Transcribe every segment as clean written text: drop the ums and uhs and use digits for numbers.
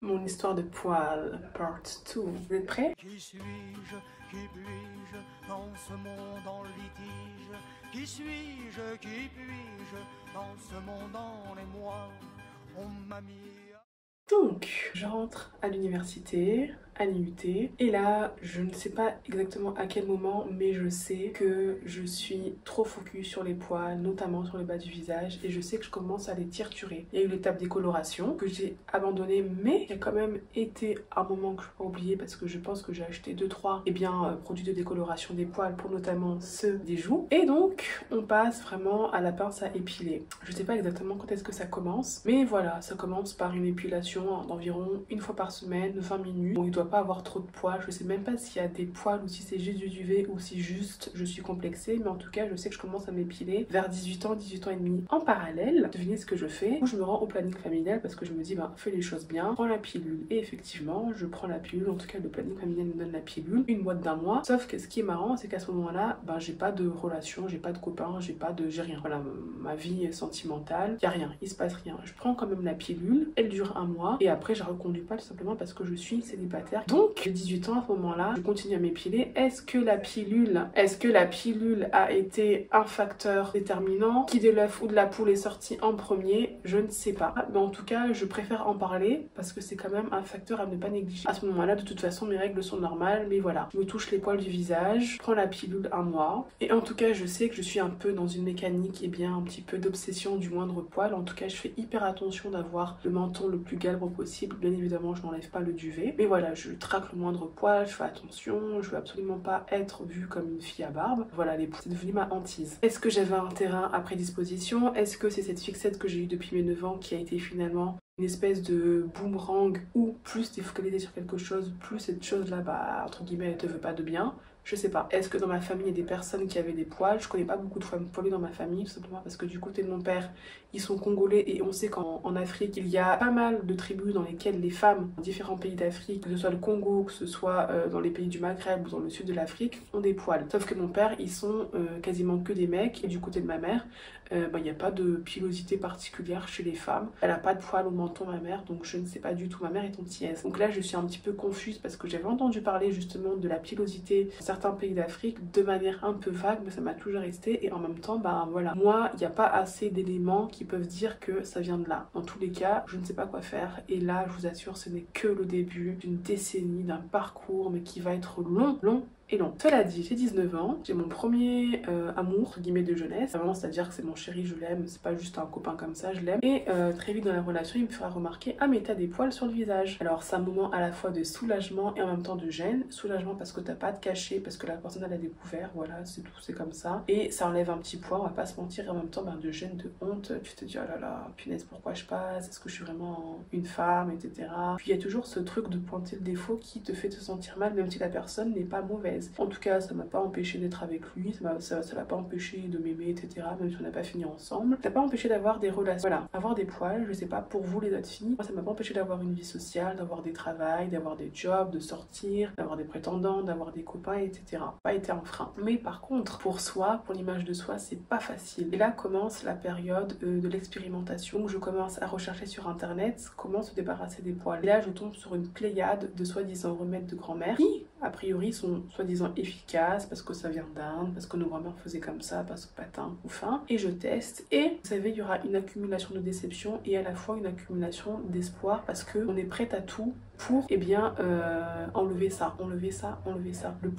Mon histoire de poils, part 2. Vous êtes prêts? Qui suis-je, qui puis-je dans ce monde en litige? Qui suis-je, qui puis-je dans ce monde en émoi? On m'a mis... Donc, je rentre à l'université, à l'IUT, et là, je ne sais pas exactement à quel moment, mais je sais que je suis trop focus sur les poils, notamment sur le bas du visage, et je sais que je commence à les torturer. Il y a eu l'étape décoloration que j'ai abandonnée, mais il y a quand même été un moment que je ne peux pas oublier parce que je pense que j'ai acheté 2-3 produits de décoloration des poils pour notamment ceux des joues. Et donc, on passe vraiment à la pince à épiler. Je ne sais pas exactement quand est-ce que ça commence, mais voilà, ça commence par une épilation d'environ une fois par semaine, 20 minutes. Bon, il doit pas avoir trop de poils, je sais même pas s'il y a des poils ou si c'est juste du duvet ou si juste je suis complexée, mais en tout cas je sais que je commence à m'épiler vers 18 ans, 18 ans et demi. En parallèle, devinez ce que je fais, je me rends au planning familial parce que je me dis fais les choses bien, prends la pilule. Et effectivement je prends la pilule, en tout cas le planning familial me donne la pilule, une boîte d'un mois. Sauf que ce qui est marrant, c'est qu'à ce moment là j'ai pas de relation, j'ai pas de copain, j'ai rien. Voilà, ma vie est sentimentale, y a rien, il se passe rien. Je prends quand même la pilule, elle dure un mois et après je reconduis pas tout simplement parce que je suis célibataire. Donc j'ai 18 ans à ce moment-là, je continue à m'épiler. Est-ce que la pilule a été un facteur déterminant? Qui de l'œuf ou de la poule est sorti en premier? Je ne sais pas. Mais en tout cas, je préfère en parler parce que c'est quand même un facteur à ne pas négliger. À ce moment-là, de toute façon, mes règles sont normales, mais voilà. Je me touche les poils du visage, je prends la pilule un mois. Et en tout cas, je sais que je suis un peu dans une mécanique, un petit peu d'obsession du moindre poil. En tout cas, je fais hyper attention d'avoir le menton le plus glabre possible. Bien évidemment, je n'enlève pas le duvet. Mais voilà, je traque le moindre poil, je fais attention, je veux absolument pas être vue comme une fille à barbe. Voilà, c'est devenu ma hantise. Est-ce que j'avais un terrain à prédisposition? Est-ce que c'est cette fixette que j'ai eue depuis mes 9 ans qui a été finalement une espèce de boomerang ou plus t'es focalisé sur quelque chose, plus cette chose-là, entre guillemets, elle te veut pas de bien? Je sais pas. Est-ce que dans ma famille, il y a des personnes qui avaient des poils? Je connais pas beaucoup de femmes poilues dans ma famille, tout simplement parce que du côté de mon père, ils sont congolais et on sait qu'en Afrique, il y a pas mal de tribus dans lesquelles les femmes, dans différents pays d'Afrique, que ce soit le Congo, que ce soit dans les pays du Maghreb ou dans le sud de l'Afrique, ont des poils. Sauf que mon père, ils sont quasiment que des mecs et du côté de ma mère, il n'y a pas de pilosité particulière chez les femmes. Elle a pas de poils au menton, ma mère, donc je ne sais pas du tout. Ma mère est antillaise. Donc là, je suis un petit peu confuse parce que j'avais entendu parler justement de la pilosité dans certains pays d'Afrique de manière un peu vague, mais ça m'a toujours resté. Et en même temps, voilà, moi, il n'y a pas assez d'éléments qui peuvent dire que ça vient de là. Dans tous les cas, je ne sais pas quoi faire. Et là, je vous assure, ce n'est que le début d'une décennie, d'un parcours, mais qui va être long et long. Cela dit, j'ai 19 ans, j'ai mon premier amour, entre guillemets, de jeunesse. Vraiment, c'est-à-dire que c'est mon chéri, je l'aime, c'est pas juste un copain comme ça, je l'aime. Et très vite dans la relation, il me fera remarquer t'as des poils sur le visage. Alors, c'est un moment à la fois de soulagement et en même temps de gêne. Soulagement parce que t'as pas à te cacher, parce que la personne elle a découvert, voilà, c'est tout, c'est comme ça. Et ça enlève un petit poids, on va pas se mentir, et en même temps, de gêne, de honte. Tu te dis, oh là là, punaise, pourquoi je passe? Est-ce que je suis vraiment une femme, etc. Puis il y a toujours ce truc de pointer le défaut qui te fait te sentir mal, même si la personne n'est pas mauvaise. En tout cas, ça m'a pas empêché d'être avec lui, ça l'a pas empêché de m'aimer, etc. Même si on n'a pas fini ensemble. Ça m'a pas empêché d'avoir des relations. Voilà, avoir des poils, je sais pas, pour vous les autres filles, moi ça m'a pas empêché d'avoir une vie sociale, d'avoir des travails, d'avoir des jobs, de sortir, d'avoir des prétendants, d'avoir des copains, etc. Pas été un frein. Mais par contre, pour soi, pour l'image de soi, c'est pas facile. Et là commence la période de l'expérimentation où je commence à rechercher sur internet comment se débarrasser des poils. Et là, je tombe sur une pléiade de soi-disant remèdes de grand-mère qui, a priori, sont soi-disant efficaces parce que ça vient d'Inde, parce que nos grand-mères faisaient comme ça, parce que patin ou fin. Et je teste. Et vous savez, il y aura une accumulation de déception et à la fois une accumulation d'espoir parce qu'on est prête à tout pour enlever ça. Le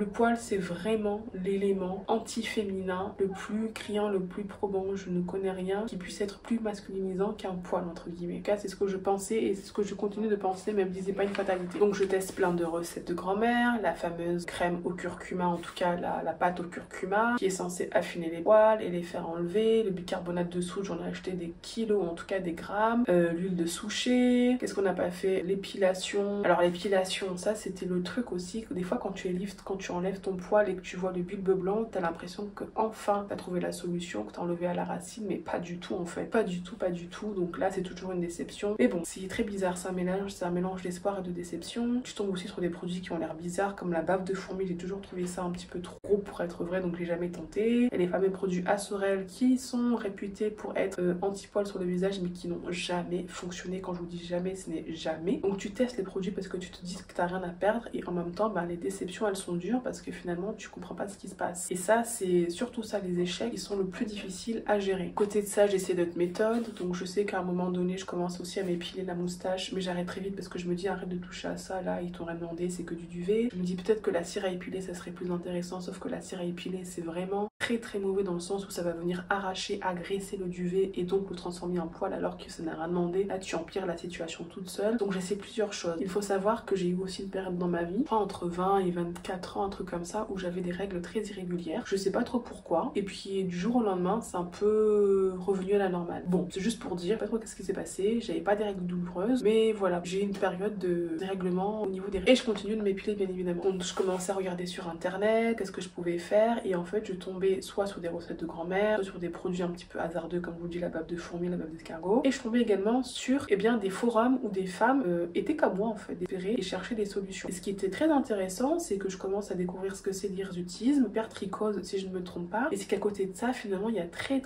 poil c'est vraiment l'élément anti-féminin le plus criant, le plus probant. Je ne connais rien qui puisse être plus masculinisant qu'un poil, entre guillemets. En tout cas, c'est ce que je pensais et c'est ce que je continue de penser, même si c'est pas une fatalité. Donc je teste plein de recettes de grand-mère, la fameuse crème au curcuma, en tout cas la pâte au curcuma qui est censée affiner les poils et les faire enlever, le bicarbonate de soude, j'en ai acheté des kilos, en tout cas des grammes, l'huile de souchet, qu'est-ce qu'on n'a pas fait, l'épilation. Alors l'épilation, ça c'était le truc aussi que des fois quand tu enlèves ton poil et que tu vois le bulbe blanc, t'as l'impression que enfin t'as trouvé la solution, que t'as enlevé à la racine, mais pas du tout en fait, pas du tout. Donc là c'est toujours une déception. Mais bon, c'est très bizarre, c'est un mélange d'espoir et de déception. Tu tombes aussi sur des produits qui ont l'air bizarres comme la bave de fourmis, j'ai toujours trouvé ça un petit peu trop gros pour être vrai, donc je l'ai jamais tenté. Il y a les fameux produits Asorel qui sont réputés pour être anti-poils sur le visage mais qui n'ont jamais fonctionné. Quand je vous dis jamais, ce n'est jamais. Donc tu testes les produits parce que tu te dis que t'as rien à perdre et en même temps bah, les déceptions elles sont dures parce que finalement tu comprends pas ce qui se passe. Et ça c'est surtout ça, les échecs qui sont le plus difficiles à gérer. Côté de ça j'essaie d'autres méthodes, donc je sais qu'à un moment donné je commence aussi à m'épiler la moustache mais j'arrête très vite parce que je me dis arrête de toucher à ça, là ils t'auraient demandé, c'est que du duvet. Je me dis peut-être que la cire à épiler ça serait plus intéressant, sauf que la cire à épiler c'est vraiment très mauvais dans le sens où ça va venir arracher, agresser le duvet et donc le transformer en poil alors que ça n'a rien demandé. Là tu empires la situation toute seule. Donc j'essaie plusieurs choses. Il faut savoir que j'ai eu aussi une période dans ma vie, entre 20 et 24 ans, un truc comme ça, où j'avais des règles très irrégulières. Je sais pas trop pourquoi. Et puis du jour au lendemain, c'est un peu revenu à la normale. Bon, c'est juste pour dire, pas trop qu'est-ce qui s'est passé. J'avais pas des règles douloureuses, mais voilà, j'ai eu une période de dérèglement au niveau des règles. Et je continue de m'épiler bien évidemment. Donc je commençais à regarder sur internet, qu'est-ce que je pouvais faire. Et en fait, je tombais soit sur des recettes de grand-mère, soit sur des produits un petit peu hasardeux, comme je vous dis, la bave de fourmi, la bave d'escargot. Et je tombais également sur des forums où des femmes étaient comme moi en fait, désespérées et cherchaient des solutions. Et ce qui était très intéressant, c'est que je commence à découvrir ce que c'est l'hirsutisme, pertrichose si je ne me trompe pas. Et c'est qu'à côté de ça, finalement, il y a très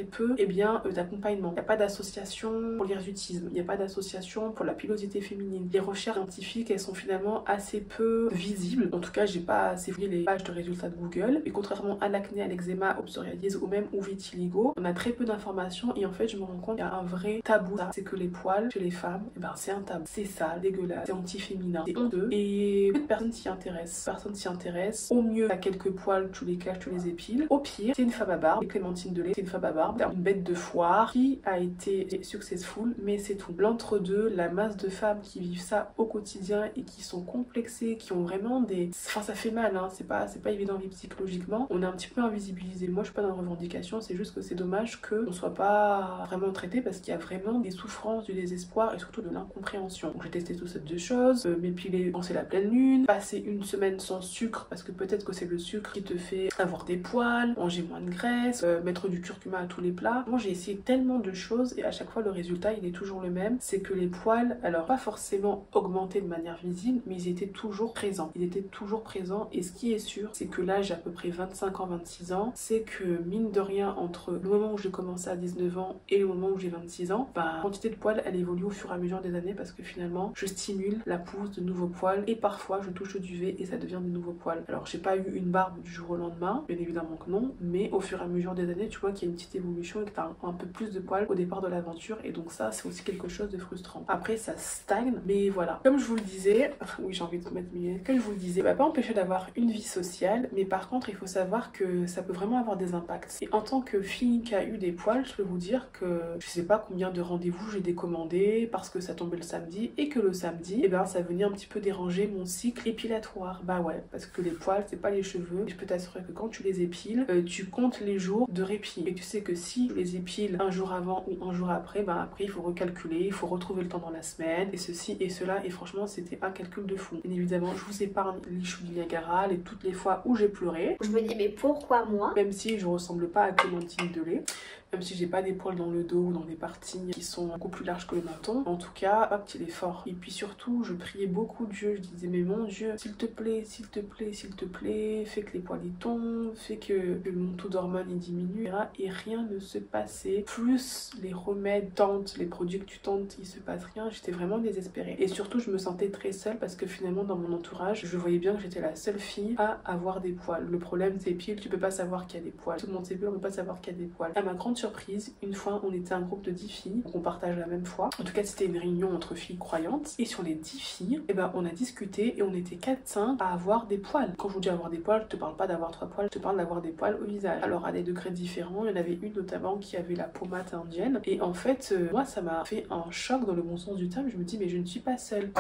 peu d'accompagnement. Il n'y a pas d'association pour l'hirsutisme, il n'y a pas d'association pour la pilosité féminine. Les recherches scientifiques, elles sont finalement assez peu visibles. En tout cas, j'ai pas assez fouillé les pages de résultats de Google. Et contrairement à l'acné, à l'eczéma, au psoriasis ou même au vitiligo, on a très peu d'informations et en fait, je me rends compte qu'il y a un vrai tabou. C'est que les poils chez les femmes, c'est un tabou. C'est sale, dégueulasse, c'est anti-féminin, c'est honteux et peu de personnes s'y intéressent. Personne s'y intéresse. Au mieux, t'as quelques poils, tu les caches, tu les épiles. Au pire, c'est une femme à barbe. Et Clémentine Delay, c'est une femme à barbe, une bête de foire qui a été successful, mais c'est tout. L'entre-deux, la masse de femmes qui vivent ça au quotidien et qui sont complexées, qui ont vraiment des... Enfin, ça fait mal, hein. C'est pas évident de vivre psychologiquement. On est un petit peu invisibilisé. Moi, je suis pas dans la revendication, c'est juste que c'est dommage qu'on soit pas vraiment traité parce qu'il y a vraiment des souffrances, du désespoir et surtout de l'incompréhension. Donc j'ai testé toutes ces deux choses, m'épiler quand c'est la pleine lune, passer une semaine sans sucre parce que peut-être que c'est le sucre qui te fait avoir des poils, manger moins de graisse, mettre du curcuma à tous les plats. Moi j'ai essayé tellement de choses et à chaque fois le résultat il est toujours le même, c'est que les poils, alors pas forcément augmentés de manière visible, mais ils étaient toujours présents. Ils étaient toujours présents et ce qui est sûr, c'est que là j'ai à peu près 25 ans, 26 ans, c'est que mine de rien entre le moment où j'ai commencé à 19 ans et le moment où j'ai 26 ans, la quantité de poils elle évolue au fur et à mesure des années parce que finalement je stimule la pousse de nouveaux poils et parfois je touche au duvet et ça devient de nouveaux poils. Alors j'ai pas eu une barbe du jour au lendemain, bien évidemment que non, mais au fur et à mesure des années tu vois qu'il y a une petite évolution et que t'as un peu plus de poils au départ de l'aventure et donc ça c'est aussi quelque chose de frustrant. Après ça stagne, mais voilà. Comme je vous le disais, oui j'ai envie de mettre mes lunettes, comme je vous le disais, pas empêcher d'avoir une vie sociale, mais par contre il faut savoir que ça peut vraiment avoir des impacts. Et en tant que fille qui a eu des poils, je peux vous dire que je sais pas combien de rendez-vous j'ai décommandé parce que ça tombait le samedi et que le samedi, ça venait un petit peu déranger mon cycle épilatoire. Bah ouais, parce que les poils c'est pas les cheveux. Je peux t'assurer que quand tu les épiles, tu comptes les jours de répit. Et tu sais que si tu les épiles un jour avant ou un jour après, après il faut recalculer, il faut retrouver le temps dans la semaine et ceci et cela. Et franchement c'était un calcul de fou. Bien évidemment je vous épargne les choux du Niagara, toutes les fois où j'ai pleuré. Je me dis mais pourquoi moi? Même si je ressemble pas à Clémentine Delay, même si j'ai pas des poils dans le dos ou dans des parties qui sont beaucoup plus larges que le menton, en tout cas, hop, il est fort. Et puis surtout, je priais beaucoup Dieu, je disais mais mon Dieu, s'il te plaît, s'il te plaît, s'il te plaît, fais que les poils y tombent, fais que mon taux d'hormones il diminue, et rien ne se passait. Plus les remèdes tentent, les produits que tu tentes, il se passe rien, j'étais vraiment désespérée. Et surtout, je me sentais très seule parce que finalement, dans mon entourage, je voyais bien que j'étais la seule fille à avoir des poils. Le problème, c'est pile, tu peux pas savoir qu'il y a des poils. Tout le monde s'épile, on peut pas savoir qu'il y a des poils. À ma grande surprise, une fois, on était un groupe de 10 filles, donc on partage la même foi. En tout cas, c'était une réunion entre filles croyantes. Et sur les 10 filles, on a discuté et on était 4-5 à avoir des poils. Quand je vous dis avoir des poils, je te parle pas d'avoir 3 poils, je te parle d'avoir des poils au visage. Alors à des degrés différents, il y en avait une notamment qui avait la peau mate indienne. Et en fait, moi, ça m'a fait un choc dans le bon sens du terme. Je me dis, mais je ne suis pas seule.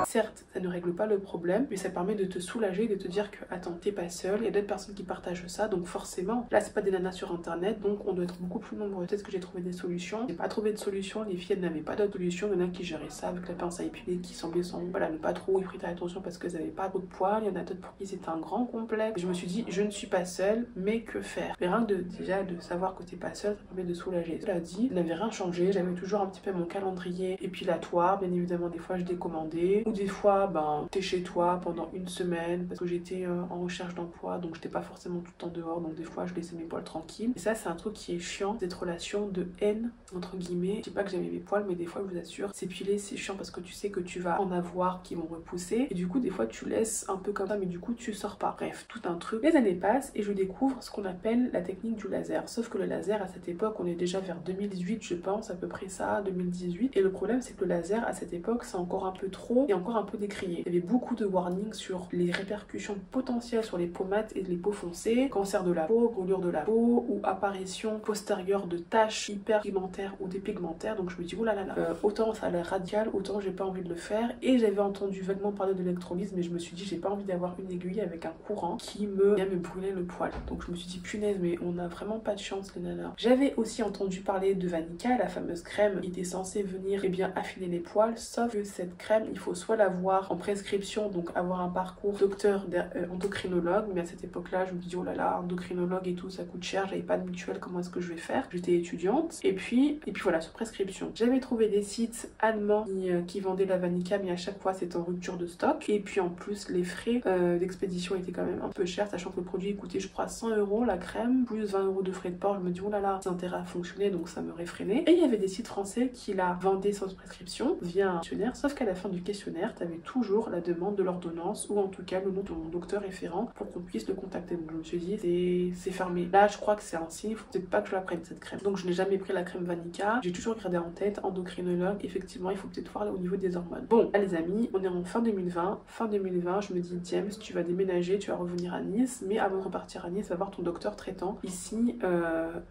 Certes, ça ne règle pas le problème, mais ça permet de te soulager, de te dire que attends, t'es pas seule, il y a d'autres personnes qui partagent ça, donc forcément, là c'est pas des nanas sur internet, donc on doit être beaucoup plus nombreux. Peut-être que j'ai trouvé des solutions, j'ai pas trouvé de solution, les filles elles n'avaient pas d'autre solution, il y en a qui géraient ça avec la pince à épiler, qui semblaient ne pas trop y prêter attention parce qu'elles avaient pas trop de poils, il y en a d'autres pour qui c'était un grand complexe. Et je me suis dit, je ne suis pas seule, mais que faire? Mais rien que déjà de savoir que t'es pas seule, ça permet de soulager. Cela dit, je n'avais rien changé, j'avais toujours un petit peu mon calendrier épilatoire, bien évidemment évidemment des fois je décommandais, ou des fois ben t'es chez toi pendant une semaine parce que j'étais en recherche d'emploi, donc j'étais pas forcément tout le temps dehors, donc des fois je laissais mes poils tranquilles. Et ça c'est un truc qui est chiant, cette relation de haine entre guillemets. Je dis pas que j'aimais mes poils, mais des fois je vous assure, s'épiler c'est chiant parce que tu sais que tu vas en avoir qui vont repousser, et du coup des fois tu laisses un peu comme ça, mais du coup tu sors pas. Bref, tout un truc. Les années passent et je découvre ce qu'on appelle la technique du laser. Sauf que le laser à cette époque, on est déjà vers 2018 je pense, à peu près ça, 2018. Et le problème c'est que le laser à cette époque c'est encore un peu trop et encore un peu décrié. Il y avait beaucoup de warnings sur les répercussions potentielles sur les peaux mates et les peaux foncées, cancer de la peau, brûlure de la peau ou apparition postérieure de taches hyperpigmentaires ou dépigmentaires. Donc je me dis oh là là là, autant ça a l'air radical, autant j'ai pas envie de le faire. Et j'avais entendu vaguement parler de l'électrolyse, mais je me suis dit j'ai pas envie d'avoir une aiguille avec un courant qui vient me brûler le poil. Donc je me suis dit punaise, mais on a vraiment pas de chance les nanas. J'avais aussi entendu parler de Vanica, la fameuse crème qui était censée venir affiner les poils, sauf que cette crème il faut soit l'avoir en prescription, donc avoir un parcours docteur endocrinologue, mais à cette époque là je me dis oh là là, endocrinologue et tout ça coûte cher, j'avais pas de mutuelle, comment est-ce que je vais faire? J'étais étudiante et puis voilà, sur prescription. J'avais trouvé des sites allemands qui vendaient la Vanica, mais à chaque fois c'était en rupture de stock, et puis en plus les frais d'expédition étaient quand même un peu chers, sachant que le produit coûtait je crois 100 € la crème, plus 20 € de frais de port. Je me dis oh là là, c'est intérêt à fonctionner, donc ça me réfrénait. Et il y avait des sites français qui la vendaient sans prescription via un questionnaire, sauf qu'à la fin du questionnaire tu avais toujours la demande de l'ordonnance, ou en tout cas le nom de ton docteur référent pour qu'on puisse le contacter. Donc je me suis dit c'est fermé. Là je crois que c'est un signe, il faut peut-être pas que je la prenne cette crème. Donc je n'ai jamais pris la crème Vanica, j'ai toujours gardé en tête endocrinologue, effectivement il faut peut-être voir là au niveau des hormones. Bon là, les amis, on est en fin 2020, je me dis James, tu vas déménager, tu vas revenir à Nice, mais avant de repartir à Nice, va voir ton docteur traitant ici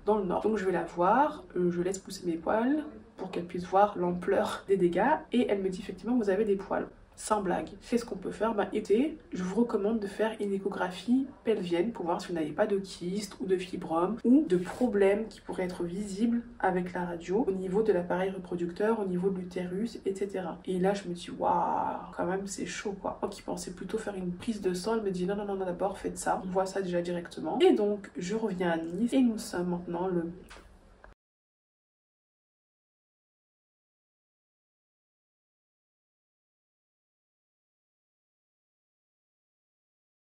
dans le nord. Donc je vais la voir, je laisse pousser mes poils pour qu'elle puisse voir l'ampleur des dégâts, et elle me dit effectivement vous avez des poils. Sans blague. Qu'est-ce qu'on peut faire? Écoutez, je vous recommande de faire une échographie pelvienne pour voir si vous n'avez pas de kyste ou de fibrome ou de problèmes qui pourraient être visibles avec la radio au niveau de l'appareil reproducteur, au niveau de l'utérus, etc. Et là, je me dis, waouh, quand même, c'est chaud quoi. Moi qui pensais plutôt faire une prise de sang, elle me dit non, non, non, d'abord faites ça. On voit ça déjà directement. Et donc, je reviens à Nice et nous sommes maintenant le